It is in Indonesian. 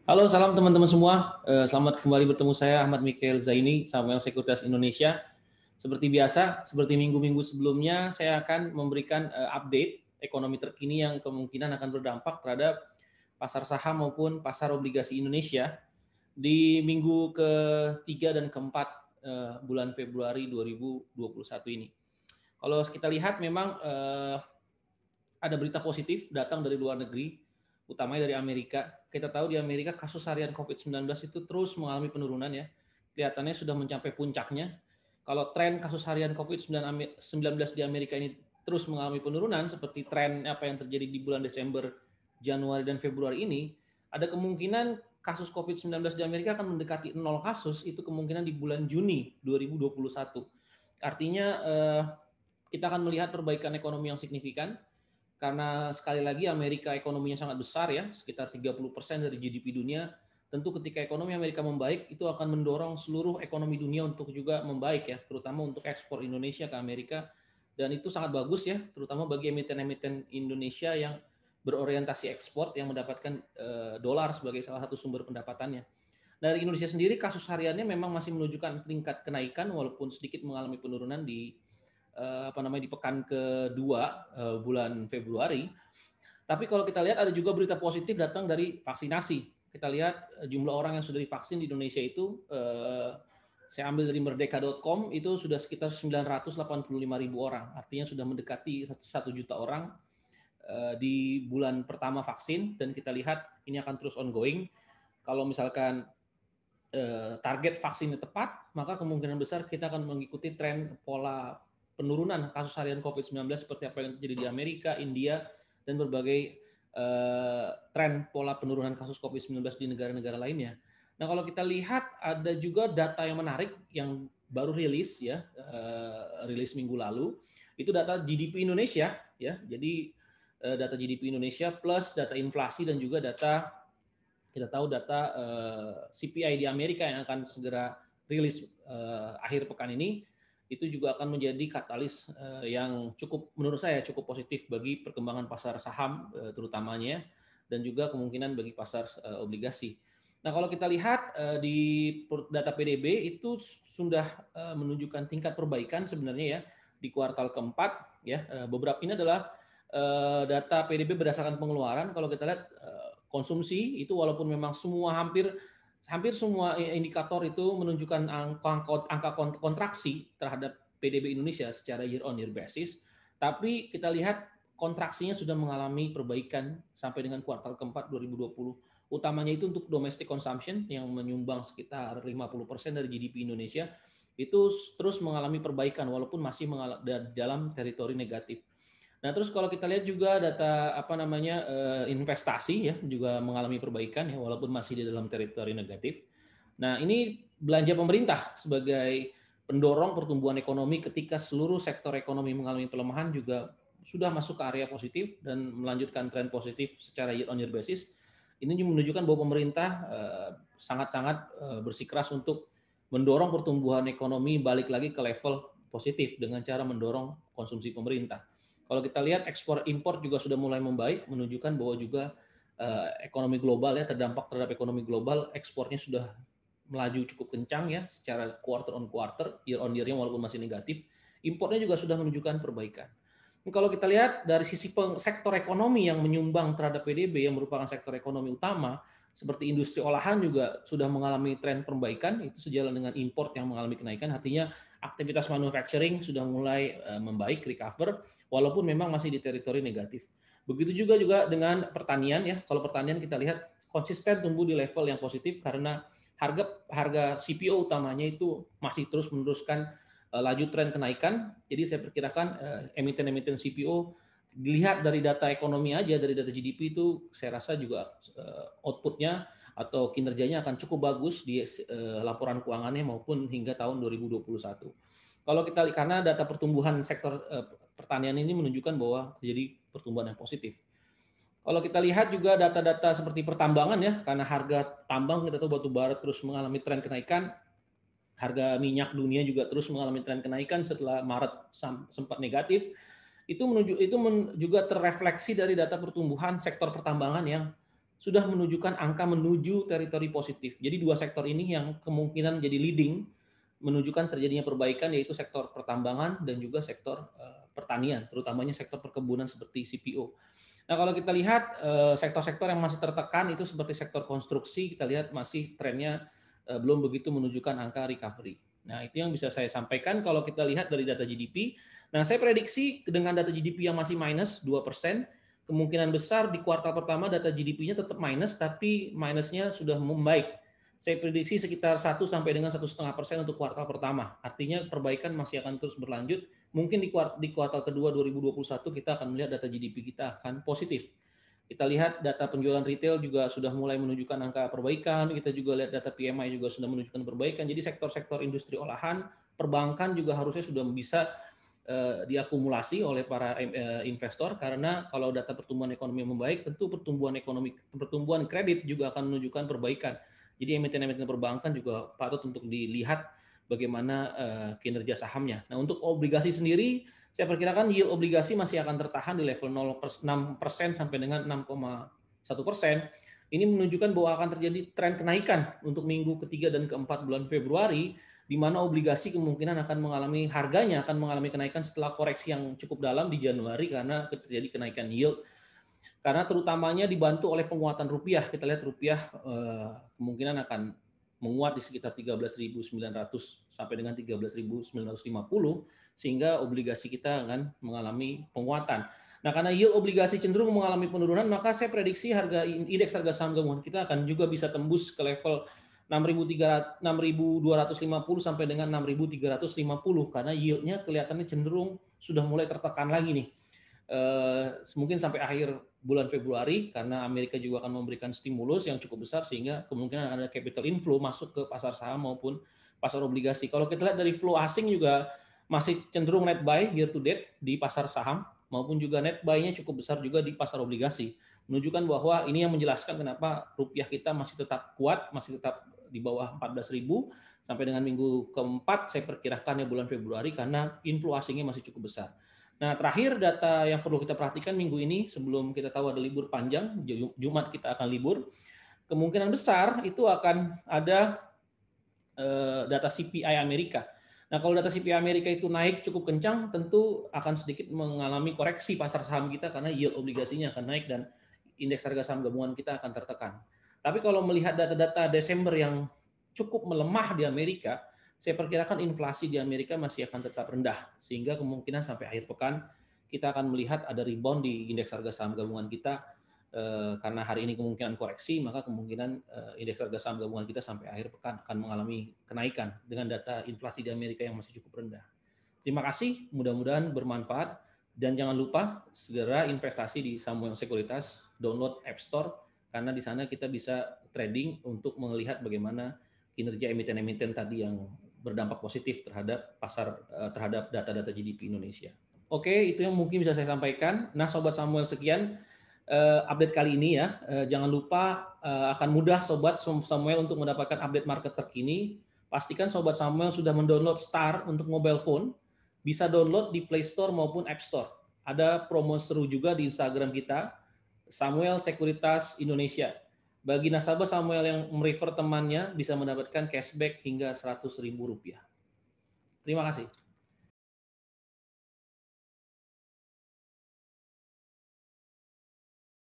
Halo, salam teman-teman semua. Selamat kembali bertemu saya Ahmad Mikael Zaini, Samuel Sekuritas Indonesia. Seperti biasa, seperti minggu-minggu sebelumnya, saya akan memberikan update ekonomi terkini yang kemungkinan akan berdampak terhadap pasar saham maupun pasar obligasi Indonesia di minggu ketiga dan keempat bulan Februari 2021 ini. Kalau kita lihat memang ada berita positif datang dari luar negeri, utamanya dari Amerika. Kita tahu di Amerika kasus harian COVID-19 itu terus mengalami penurunan ya. Kelihatannya sudah mencapai puncaknya. Kalau tren kasus harian COVID-19 di Amerika ini terus mengalami penurunan seperti tren apa yang terjadi di bulan Desember, Januari, dan Februari ini, ada kemungkinan kasus COVID-19 di Amerika akan mendekati 0 kasus, itu kemungkinan di bulan Juni 2021. Artinya kita akan melihat perbaikan ekonomi yang signifikan, karena sekali lagi Amerika ekonominya sangat besar ya, sekitar 30% dari GDP dunia. Tentu ketika ekonomi Amerika membaik, itu akan mendorong seluruh ekonomi dunia untuk juga membaik ya, terutama untuk ekspor Indonesia ke Amerika. Dan itu sangat bagus ya, terutama bagi emiten-emiten Indonesia yang berorientasi ekspor yang mendapatkan dolar sebagai salah satu sumber pendapatannya. Dari Indonesia sendiri, kasus hariannya memang masih menunjukkan tingkat kenaikan walaupun sedikit mengalami penurunan di di pekan kedua bulan Februari. Tapi kalau kita lihat ada juga berita positif datang dari vaksinasi. Kita lihat jumlah orang yang sudah divaksin di Indonesia itu saya ambil dari merdeka.com itu sudah sekitar 985.000 orang. Artinya sudah mendekati 1 juta orang di bulan pertama vaksin, dan kita lihat ini akan terus ongoing. Kalau misalkan target vaksinnya tepat, maka kemungkinan besar kita akan mengikuti tren pola penurunan kasus harian COVID-19 seperti apa yang terjadi di Amerika, India, dan berbagai tren pola penurunan kasus COVID-19 di negara-negara lainnya. Nah, kalau kita lihat ada juga data yang menarik yang baru rilis ya, rilis minggu lalu, itu data GDP Indonesia ya. Jadi data GDP Indonesia plus data inflasi dan juga data, kita tahu data CPI di Amerika yang akan segera rilis akhir pekan ini, itu juga akan menjadi katalis yang cukup, menurut saya cukup positif bagi perkembangan pasar saham terutamanya, dan juga kemungkinan bagi pasar obligasi. Nah, kalau kita lihat di data PDB itu sudah menunjukkan tingkat perbaikan sebenarnya ya di kuartal keempat ya. Beberapa ini adalah data PDB berdasarkan pengeluaran. Kalau kita lihat konsumsi itu walaupun memang hampir semua indikator itu menunjukkan angka kontraksi terhadap PDB Indonesia secara year on year basis, tapi kita lihat kontraksinya sudah mengalami perbaikan sampai dengan kuartal keempat 2020. Utamanya itu untuk domestic consumption yang menyumbang sekitar 50% dari GDP Indonesia, itu terus mengalami perbaikan walaupun masih dalam teritori negatif. Nah, terus kalau kita lihat juga data investasi ya juga mengalami perbaikan ya walaupun masih di dalam teritori negatif. Nah, ini belanja pemerintah sebagai pendorong pertumbuhan ekonomi ketika seluruh sektor ekonomi mengalami pelemahan juga sudah masuk ke area positif dan melanjutkan tren positif secara year on year basis. Ini menunjukkan bahwa pemerintah sangat-sangat bersikeras untuk mendorong pertumbuhan ekonomi balik lagi ke level positif dengan cara mendorong konsumsi pemerintah. Kalau kita lihat ekspor impor juga sudah mulai membaik, menunjukkan bahwa juga ekonomi global ya, terdampak terhadap ekonomi global, ekspornya sudah melaju cukup kencang ya secara quarter on quarter, year on year-nya walaupun masih negatif. Impornya juga sudah menunjukkan perbaikan. Kalau kita lihat dari sisi sektor ekonomi yang menyumbang terhadap PDB yang merupakan sektor ekonomi utama, seperti industri olahan juga sudah mengalami tren perbaikan, itu sejalan dengan import yang mengalami kenaikan, artinya aktivitas manufacturing sudah mulai membaik, recover, walaupun memang masih di teritori negatif. Begitu juga dengan pertanian ya, kalau pertanian kita lihat konsisten tumbuh di level yang positif karena harga CPO utamanya itu masih terus meneruskan laju tren kenaikan. Jadi saya perkirakan emiten-emiten CPO dilihat dari data ekonomi aja, dari data GDP itu saya rasa juga outputnya atau kinerjanya akan cukup bagus di laporan keuangannya maupun hingga tahun 2021. Kalau kita lihat, karena data pertumbuhan sektor pertanian ini menunjukkan bahwa terjadi pertumbuhan yang positif. Kalau kita lihat juga data-data seperti pertambangan ya, karena harga tambang kita tahu batu bara terus mengalami tren kenaikan, harga minyak dunia juga terus mengalami tren kenaikan setelah Maret sempat negatif. Itu juga terrefleksi dari data pertumbuhan sektor pertambangan yang sudah menunjukkan angka menuju teritori positif. Jadi dua sektor ini yang kemungkinan jadi leading menunjukkan terjadinya perbaikan, yaitu sektor pertambangan dan juga sektor pertanian, terutamanya sektor perkebunan seperti CPO. Nah, kalau kita lihat sektor-sektor yang masih tertekan itu seperti sektor konstruksi, kita lihat masih trennya belum begitu menunjukkan angka recovery. Nah, itu yang bisa saya sampaikan kalau kita lihat dari data GDP. Nah, saya prediksi dengan data GDP yang masih minus 2%, kemungkinan besar di kuartal pertama data GDP-nya tetap minus, tapi minusnya sudah membaik. Saya prediksi sekitar 1 sampai dengan 1,5% untuk kuartal pertama. Artinya perbaikan masih akan terus berlanjut. Mungkin di kuartal kedua 2021 kita akan melihat data GDP kita akan positif. Kita lihat data penjualan retail juga sudah mulai menunjukkan angka perbaikan. Kita juga lihat data PMI juga sudah menunjukkan perbaikan. Jadi sektor-sektor industri olahan, perbankan juga harusnya sudah bisa diakumulasi oleh para investor, karena kalau data pertumbuhan ekonomi membaik, tentu pertumbuhan kredit juga akan menunjukkan perbaikan. Jadi emiten-emiten perbankan juga patut untuk dilihat bagaimana kinerja sahamnya. Nah, untuk obligasi sendiri, saya perkirakan yield obligasi masih akan tertahan di level 0,6% sampai dengan 6,1%. Ini menunjukkan bahwa akan terjadi tren kenaikan untuk minggu ketiga dan keempat bulan Februari, di mana obligasi kemungkinan akan mengalami kenaikan setelah koreksi yang cukup dalam di Januari karena terjadi kenaikan yield. Karena terutamanya dibantu oleh penguatan rupiah. Kita lihat rupiah kemungkinan akan menguat di sekitar 13.900 sampai dengan 13.950, sehingga obligasi kita akan mengalami penguatan. Nah, karena yield obligasi cenderung mengalami penurunan, maka saya prediksi indeks harga saham gabungan kita akan juga bisa tembus ke level 6.250 sampai dengan 6.350, karena yieldnya kelihatannya cenderung sudah mulai tertekan lagi nih. Mungkin sampai akhir bulan Februari, karena Amerika juga akan memberikan stimulus yang cukup besar, sehingga kemungkinan ada capital inflow masuk ke pasar saham maupun pasar obligasi. Kalau kita lihat dari flow asing juga masih cenderung net buy year to date di pasar saham, maupun juga net buy-nya cukup besar juga di pasar obligasi. Menunjukkan bahwa ini yang menjelaskan kenapa rupiah kita masih tetap kuat, masih tetap di bawah 14.000 sampai dengan minggu keempat saya perkirakan ya bulan Februari, karena inflow asingnya masih cukup besar. Nah, terakhir data yang perlu kita perhatikan minggu ini sebelum kita tahu ada libur panjang, Jumat kita akan libur, kemungkinan besar itu akan ada data CPI Amerika. Nah, kalau data CPI Amerika itu naik cukup kencang, tentu akan sedikit mengalami koreksi pasar saham kita karena yield obligasinya akan naik dan indeks harga saham gabungan kita akan tertekan. Tapi kalau melihat data-data Desember yang cukup melemah di Amerika, saya perkirakan inflasi di Amerika masih akan tetap rendah, sehingga kemungkinan sampai akhir pekan kita akan melihat ada rebound di indeks harga saham gabungan kita, karena hari ini kemungkinan koreksi, maka kemungkinan indeks harga saham gabungan kita sampai akhir pekan akan mengalami kenaikan dengan data inflasi di Amerika yang masih cukup rendah. Terima kasih, mudah-mudahan bermanfaat, dan jangan lupa segera investasi di Samuel Sekuritas, download App Store, karena di sana kita bisa trading untuk melihat bagaimana kinerja emiten-emiten tadi yang berdampak positif terhadap terhadap data-data GDP Indonesia. Oke, itu yang mungkin bisa saya sampaikan. Nah, Sobat Samuel, sekian update kali ini ya. Jangan lupa akan mudah Sobat Samuel untuk mendapatkan update market terkini. Pastikan Sobat Samuel sudah mendownload Star untuk mobile phone. Bisa download di Play Store maupun App Store. Ada promo seru juga di Instagram kita, Samuel Sekuritas Indonesia. Bagi nasabah Samuel yang merefer temannya bisa mendapatkan cashback hingga Rp100.000. Terima kasih.